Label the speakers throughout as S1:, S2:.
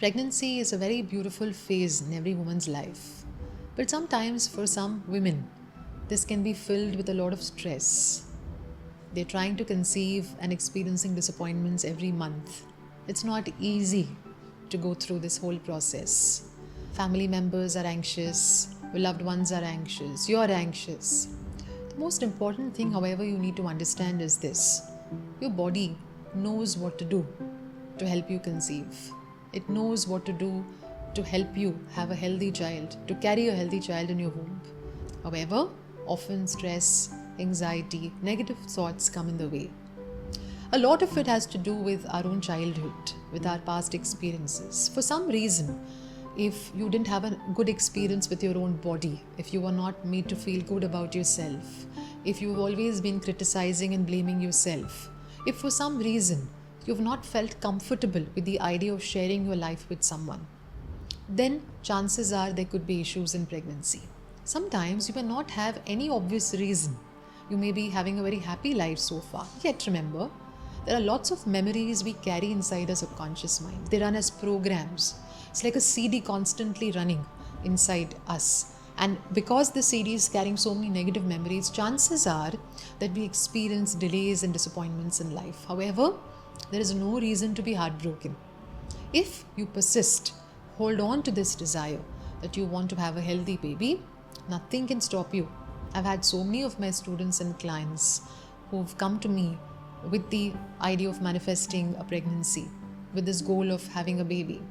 S1: Pregnancy is a very beautiful phase in every woman's life. But sometimes, for some women, this can be filled with a lot of stress. They're trying to conceive and experiencing disappointments every month. It's not easy to go through this whole process. Family members are anxious, your loved ones are anxious, you're anxious. The most important thing, however, you need to understand is this: your body knows what to do to help you conceive. It knows what to do to help you have a healthy child, to carry a healthy child in your womb. However, often stress, anxiety, negative thoughts come in the way. A lot of it has to do with our own childhood, with our past experiences. For some reason, if you didn't have a good experience with your own body, if you were not made to feel good about yourself, if you've always been criticizing and blaming yourself, if for some reason you've not felt comfortable with the idea of sharing your life with someone, then chances are there could be issues in pregnancy. Sometimes you may not have any obvious reason. You may be having a very happy life so far. Yet remember, there are lots of memories we carry inside our subconscious mind. They run as programs. It's like a CD constantly running inside us. And because the CD is carrying so many negative memories, chances are that we experience delays and disappointments in life. However, there is no reason to be heartbroken. If you persist, hold on to this desire that you want to have a healthy baby, nothing can stop you. I've had so many of my students and clients who've come to me with the idea of manifesting a pregnancy, with this goal of having a baby.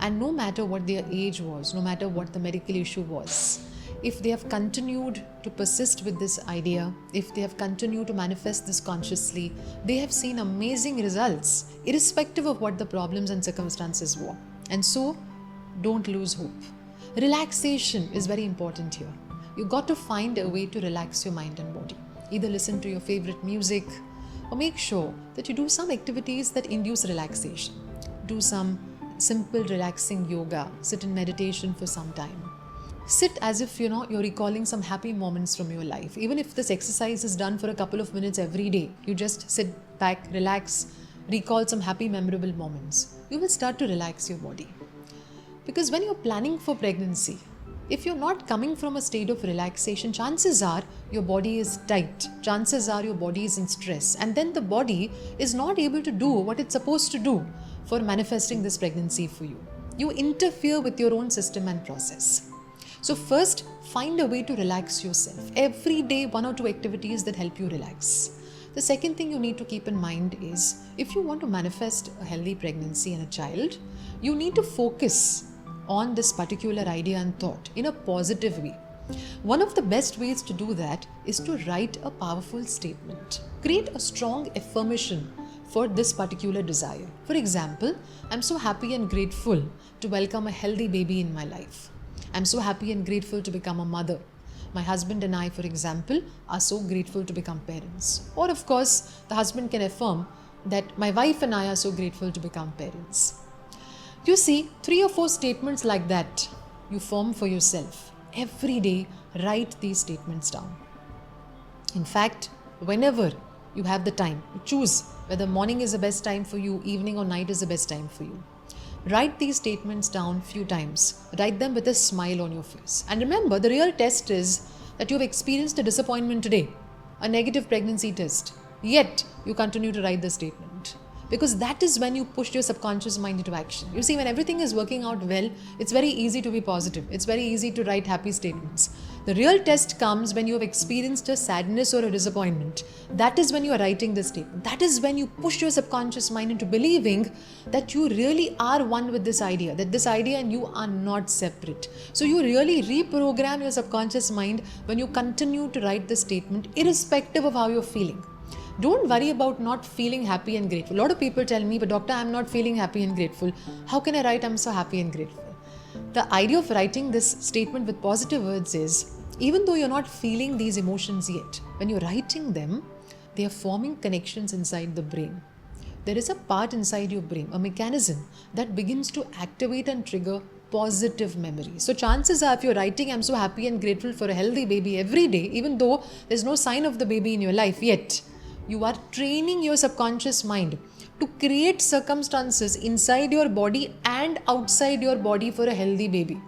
S1: And no matter what their age was, no matter what the medical issue was, if they have continued to persist with this idea, if they have continued to manifest this consciously, they have seen amazing results, irrespective of what the problems and circumstances were. And so, don't lose hope. Relaxation is very important here. You got to find a way to relax your mind and body. Either listen to your favorite music, or make sure that you do some activities that induce relaxation. Do some simple relaxing yoga, sit in meditation for some time. Sit as if you're recalling some happy moments from your life. Even if this exercise is done for a couple of minutes every day, you just sit back, relax, recall some happy memorable moments. You will start to relax your body. Because when you're planning for pregnancy, if you're not coming from a state of relaxation, chances are your body is tight. Chances are your body is in stress. And then the body is not able to do what it's supposed to do for manifesting this pregnancy for you. You interfere with your own system and process. So first, find a way to relax yourself. Every day, 1 or 2 activities that help you relax. The second thing you need to keep in mind is, if you want to manifest a healthy pregnancy and a child, you need to focus on this particular idea and thought in a positive way. One of the best ways to do that is to write a powerful statement. Create a strong affirmation for this particular desire. For example, I'm so happy and grateful to welcome a healthy baby in my life. I'm so happy and grateful to become a mother. My husband and I, for example, are so grateful to become parents. Or of course, the husband can affirm that my wife and I are so grateful to become parents. You see, 3 or 4 statements like that you form for yourself. Every day, write these statements down. In fact, whenever you have the time, choose whether morning is the best time for you, evening or night is the best time for you. Write these statements down few times. Write them with a smile on your face. And remember, the real test is that you've experienced a disappointment today, a negative pregnancy test. Yet, you continue to write the statement. Because that is when you push your subconscious mind into action. You see, when everything is working out well, it's very easy to be positive. It's very easy to write happy statements. The real test comes when you have experienced a sadness or a disappointment. That is when you are writing this statement. That is when you push your subconscious mind into believing that you really are one with this idea, that this idea and you are not separate. So you really reprogram your subconscious mind when you continue to write this statement, irrespective of how you're feeling. Don't worry about not feeling happy and grateful. A lot of people tell me, but doctor, I'm not feeling happy and grateful. How can I write I'm so happy and grateful? The idea of writing this statement with positive words is, even though you're not feeling these emotions yet, when you're writing them, they are forming connections inside the brain. There is a part inside your brain, a mechanism that begins to activate and trigger positive memories. So chances are, if you're writing I'm so happy and grateful for a healthy baby every day, even though there's no sign of the baby in your life yet, you are training your subconscious mind to create circumstances inside your body and outside your body for a healthy baby.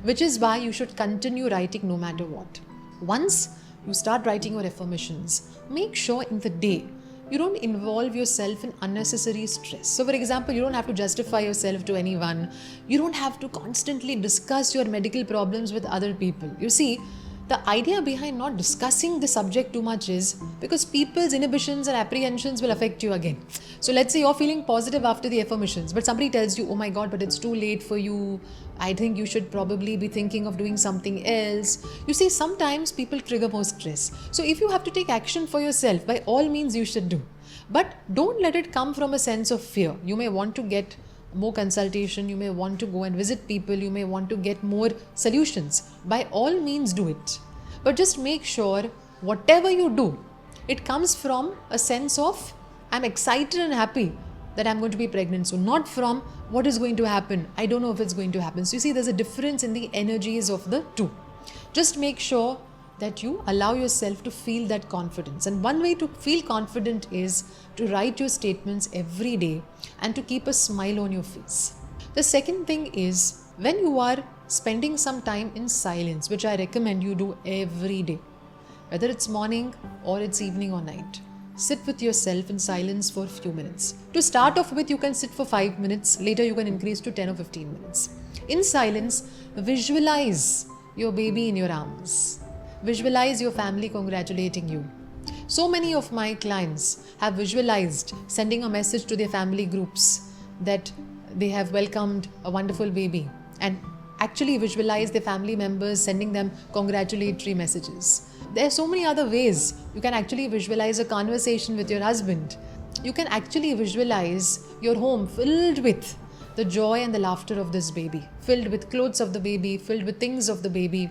S1: Which is why you should continue writing no matter what. Once you start writing your affirmations, make sure in the day you don't involve yourself in unnecessary stress. So for example, you don't have to justify yourself to anyone. You don't have to constantly discuss your medical problems with other people. You see, the idea behind not discussing the subject too much is because people's inhibitions and apprehensions will affect you again. So let's say you're feeling positive after the affirmations, but somebody tells you, oh my God, but it's too late for you. I think you should probably be thinking of doing something else. You see, sometimes people trigger more stress. So if you have to take action for yourself, by all means you should do. But don't let it come from a sense of fear. You may want to get more consultation, you may want to go and visit people, you may want to get more solutions. By all means do it. But just make sure whatever you do, it comes from a sense of I'm excited and happy that I'm going to be pregnant. So not from what is going to happen. I don't know if it's going to happen. So you see, there's a difference in the energies of the two. Just make sure that you allow yourself to feel that confidence. And one way to feel confident is to write your statements every day and to keep a smile on your face. The second thing is when you are spending some time in silence, which I recommend you do every day, whether it's morning or it's evening or night. Sit with yourself in silence for a few minutes. To start off with, you can sit for 5 minutes. Later, you can increase to 10 or 15 minutes. In silence, visualize your baby in your arms. Visualize your family congratulating you. So many of my clients have visualized sending a message to their family groups that they have welcomed a wonderful baby, and actually visualize their family members sending them congratulatory messages. There are so many other ways. You can actually visualize a conversation with your husband. You can actually visualize your home filled with the joy and the laughter of this baby, filled with clothes of the baby, filled with things of the baby.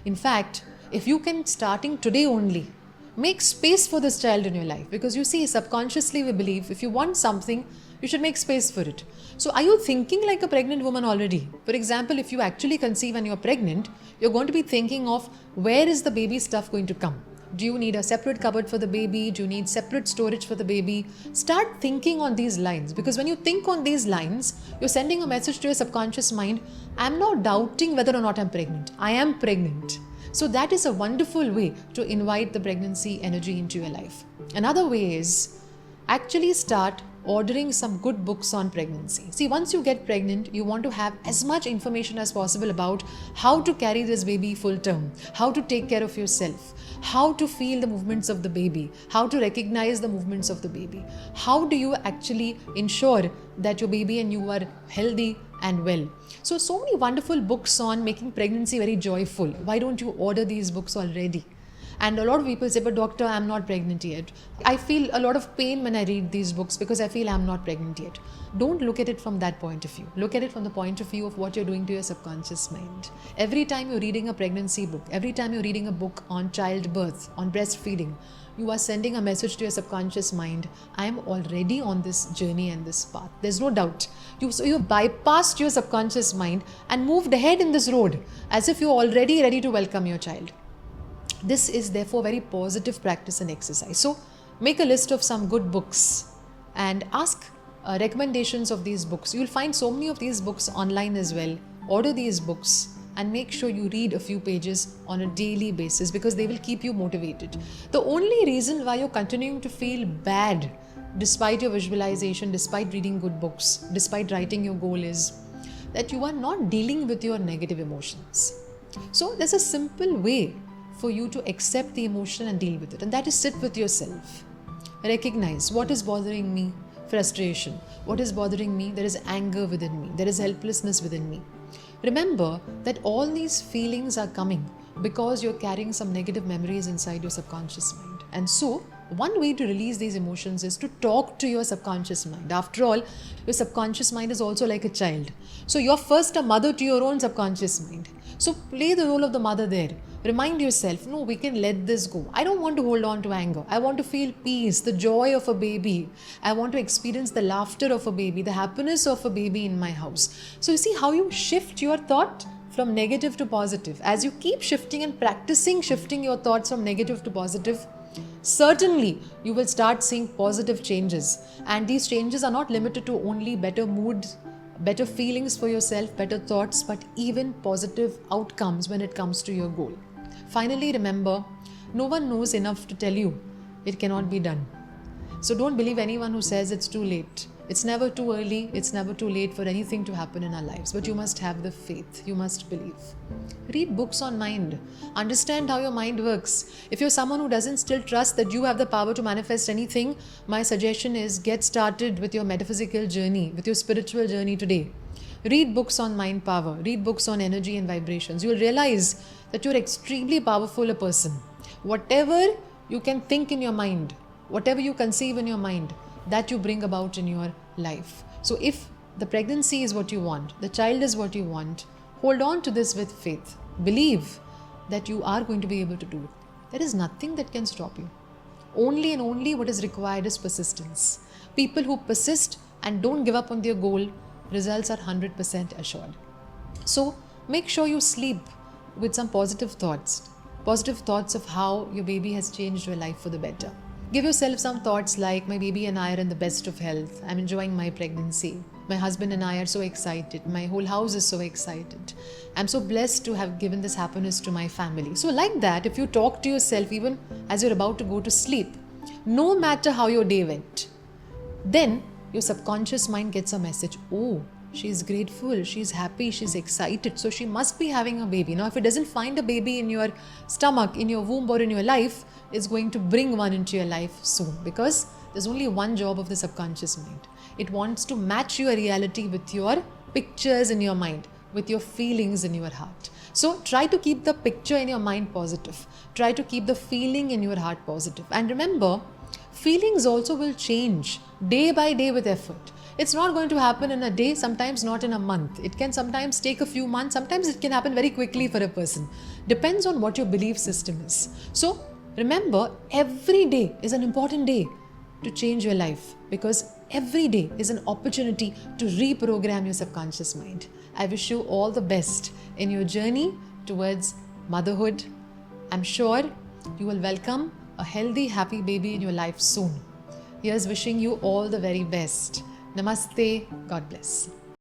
S1: In fact, if you can, starting today only, make space for this child in your life, because you see, subconsciously we believe if you want something, you should make space for it. So are you thinking like a pregnant woman already? For example, if you actually conceive and you're pregnant, you're going to be thinking of where is the baby stuff going to come? Do you need a separate cupboard for the baby? Do you need separate storage for the baby? Start thinking on these lines, because when you think on these lines, you're sending a message to your subconscious mind, I'm not doubting whether or not I'm pregnant. I am pregnant. So that is a wonderful way to invite the pregnancy energy into your life. Another way is actually start ordering some good books on pregnancy. See, once you get pregnant, you want to have as much information as possible about how to carry this baby full term, how to take care of yourself, how to feel the movements of the baby, how to recognize the movements of the baby. How do you actually ensure that your baby and you are healthy and well? So many wonderful books on making pregnancy very joyful. Why don't you order these books already? And a lot of people say, but doctor, I'm not pregnant yet. I feel a lot of pain when I read these books because I feel I'm not pregnant yet. Don't look at it from that point of view. Look at it from the point of view of what you're doing to your subconscious mind. Every time you're reading a pregnancy book, every time you're reading a book on childbirth, on breastfeeding, you are sending a message to your subconscious mind, I'm already on this journey and this path. There's no doubt. So you bypassed your subconscious mind and moved ahead in this road as if you're already ready to welcome your child. This is therefore very positive practice and exercise. So make a list of some good books and ask recommendations of these books. You'll find so many of these books online as well. Order these books and make sure you read a few pages on a daily basis, because they will keep you motivated. The only reason why you're continuing to feel bad despite your visualization, despite reading good books, despite writing your goal, is that you are not dealing with your negative emotions. So there's a simple way for you to accept the emotion and deal with it, and that is sit with yourself. Recognize what is bothering me. Frustration. What is bothering me? There is anger within me. There is helplessness within me. Remember that all these feelings are coming because you're carrying some negative memories inside your subconscious mind. And so, one way to release these emotions is to talk to your subconscious mind. After all, your subconscious mind is also like a child. So you're first a mother to your own subconscious mind. So play the role of the mother there. Remind yourself, no, we can let this go. I don't want to hold on to anger. I want to feel peace, the joy of a baby. I want to experience the laughter of a baby, the happiness of a baby in my house. So you see how you shift your thought from negative to positive. As you keep shifting and practicing shifting your thoughts from negative to positive, certainly you will start seeing positive changes. And these changes are not limited to only better moods, better feelings for yourself, better thoughts, but even positive outcomes when it comes to your goal. Finally, remember, no one knows enough to tell you it cannot be done. So don't believe anyone who says it's too late. It's never too early, it's never too late for anything to happen in our lives. But you must have the faith, you must believe. Read books on mind. Understand how your mind works. If you're someone who doesn't still trust that you have the power to manifest anything, my suggestion is get started with your metaphysical journey, with your spiritual journey today. Read books on mind power, read books on energy and vibrations. You will realize that you're extremely powerful a person. Whatever you can think in your mind, whatever you conceive in your mind, that you bring about in your life. So if the pregnancy is what you want, the child is what you want, hold on to this with faith. Believe that you are going to be able to do it. There is nothing that can stop you. Only and only what is required is persistence. People who persist and don't give up on their goal, results are 100% assured. So make sure you sleep with some positive thoughts of how your baby has changed your life for the better. Give yourself some thoughts like, my baby and I are in the best of health. I'm enjoying my pregnancy. My husband and I are so excited. My whole house is so excited. I'm so blessed to have given this happiness to my family. So like that, if you talk to yourself even as you're about to go to sleep, no matter how your day went, then your subconscious mind gets a message. Oh, she's grateful, she's happy, she's excited. So she must be having a baby. Now, if it doesn't find a baby in your stomach, in your womb or in your life, it's going to bring one into your life soon, because there's only one job of the subconscious mind. It wants to match your reality with your pictures in your mind, with your feelings in your heart. So try to keep the picture in your mind positive. Try to keep the feeling in your heart positive. And remember, feelings also will change day by day with effort. It's not going to happen in a day, sometimes not in a month. It can sometimes take a few months, sometimes it can happen very quickly for a person. Depends on what your belief system is. So remember, every day is an important day to change your life, because every day is an opportunity to reprogram your subconscious mind. I wish you all the best in your journey towards motherhood. I'm sure you will welcome a healthy, happy baby in your life soon. Here's wishing you all the very best. Namaste. God bless.